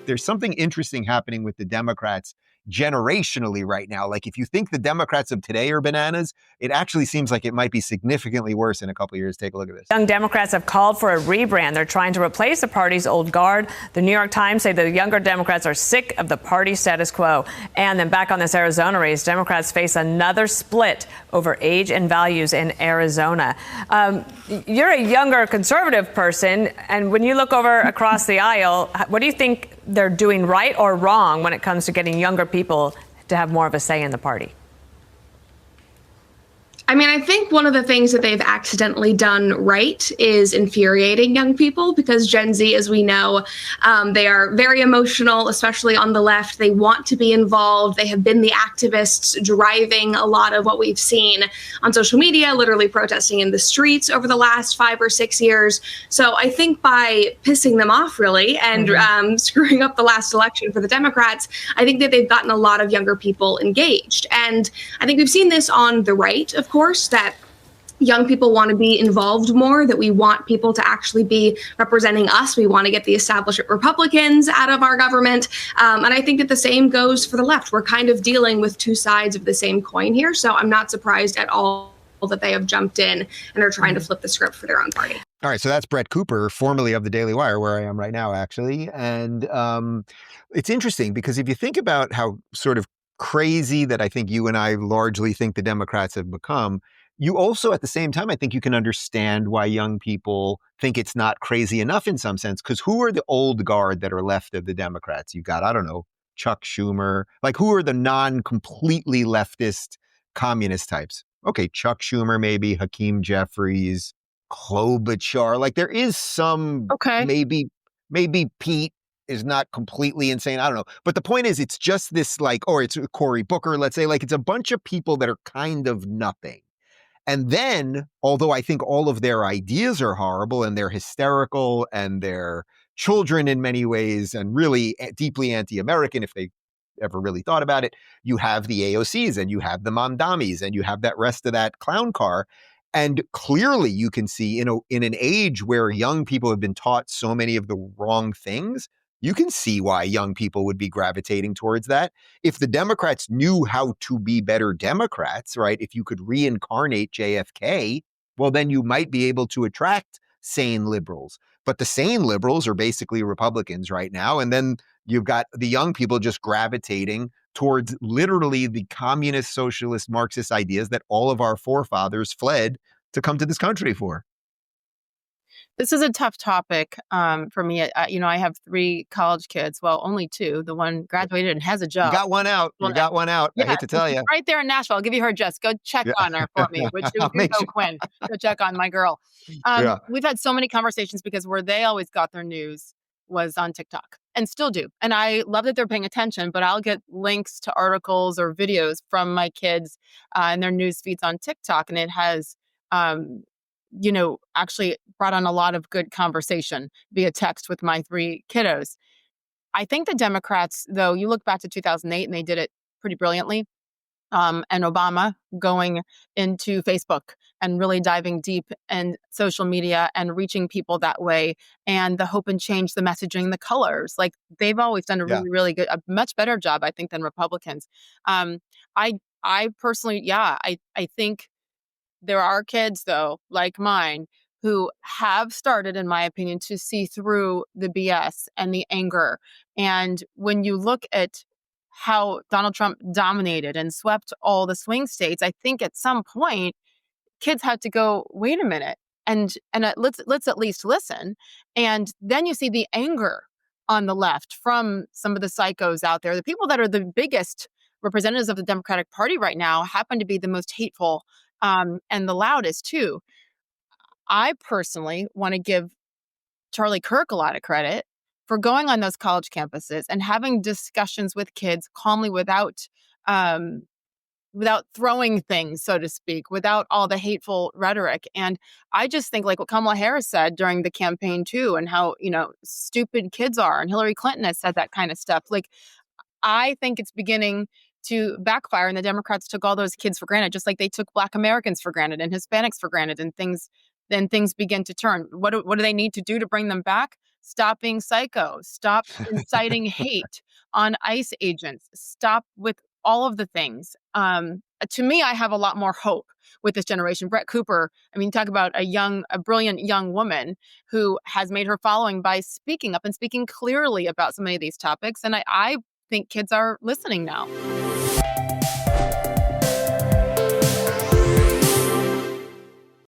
There's something interesting happening with the Democrats generationally right now. Like, if you think the Democrats of today are bananas, it actually seems like it might be significantly worse in a couple of years. Take a look at this. Young Democrats have called for a rebrand. They're trying to replace the party's old guard. The New York Times say the younger Democrats are sick of the party status quo. And then back on this Arizona race, Democrats face another split over age and values in Arizona. You're a younger conservative person, and when you look over across the aisle, what do you think they're doing right or wrong when it comes to getting younger people to have more of a say in the party? I mean, I think one of the things that they've accidentally done right is infuriating young people, because Gen Z, as we know, they are very emotional, especially on the left. They want to be involved. They have been the activists driving a lot of what we've seen on social media, literally protesting in the streets over the last 5 or 6 years. So I think by pissing them off, really, and screwing up the last election for the Democrats, I think that they've gotten a lot of younger people engaged. And I think we've seen this on the right, of course, that young people want to be involved more, that we want people to actually be representing us. We want to get the establishment Republicans out of our government. And I think that the same goes for the left. We're kind of dealing with two sides of the same coin here. So I'm not surprised at all that they have jumped in and are trying to flip the script for their own party. All right, so that's Brett Cooper, formerly of the Daily Wire, where I am right now, actually. And it's interesting because if you think about how sort of crazy that I think you and I largely think the Democrats have become, you also, at the same time, I think you can understand why young people think it's not crazy enough in some sense, because who are the old guard that are left of the Democrats? You've got, I don't know, Chuck Schumer. Like, who are the non-completely leftist communist types? Okay, Chuck Schumer, maybe Hakeem Jeffries, Klobuchar. Like, there is some, maybe Pete is not completely insane. I don't know. But the point is, it's just this, like, or it's Cory Booker, let's say, like, it's a bunch of people that are kind of nothing. And then, although I think all of their ideas are horrible and they're hysterical and they're children in many ways and really deeply anti-American if they ever really thought about it, you have the AOCs and you have the Mamdamis and you have that rest of that clown car. And clearly you can see, in an age where young people have been taught so many of the wrong things, you can see why young people would be gravitating towards that. If the Democrats knew how to be better Democrats, right? If you could reincarnate JFK, well, then you might be able to attract sane liberals. But the sane liberals are basically Republicans right now. And then you've got the young people just gravitating towards literally the communist, socialist, Marxist ideas that all of our forefathers fled to come to this country for. This is a tough topic for me. I have 3 college kids. Well, only 2. The one graduated and has a job. You got one out. Well, you got one out. Yeah, I hate to tell you. Right there in Nashville. I'll give you her address. Go check on her for me. Which you go, Quinn. Go check on my girl. We've had so many conversations because where they always got their news was on TikTok, and still do. And I love that they're paying attention, but I'll get links to articles or videos from my kids and their news feeds on TikTok. And it has actually brought on a lot of good conversation via text with my 3 kiddos. I think the Democrats, though, you look back to 2008 and they did it pretty brilliantly. And Obama going into Facebook and really diving deep in social media and reaching people that way, and the hope and change, the messaging, the colors. Like, they've always done a really, really good, a much better job, I think, than Republicans. I personally, I think there are kids, though, like mine, who have started, in my opinion, to see through the BS and the anger. And when you look at how Donald Trump dominated and swept all the swing states, I think at some point, kids had to go, wait a minute, and let's at least listen. And then you see the anger on the left from some of the psychos out there. The people that are the biggest representatives of the Democratic Party right now happen to be the most hateful and the loudest too. I personally want to give Charlie Kirk a lot of credit for going on those college campuses and having discussions with kids calmly, without throwing things, so to speak, without all the hateful rhetoric. And I just think, like what Kamala Harris said during the campaign too, and how, stupid kids are. And Hillary Clinton has said that kind of stuff. Like, I think it's beginning to backfire, and the Democrats took all those kids for granted, just like they took Black Americans for granted and Hispanics for granted and things then things begin to turn. What do they need to do to bring them back? Stop being psycho. Stop inciting hate on ICE agents. Stop with all of the things. To me, I have a lot more hope with this generation. Brett Cooper, I mean, talk about a brilliant young woman who has made her following by speaking up and speaking clearly about so many of these topics. And I think kids are listening now.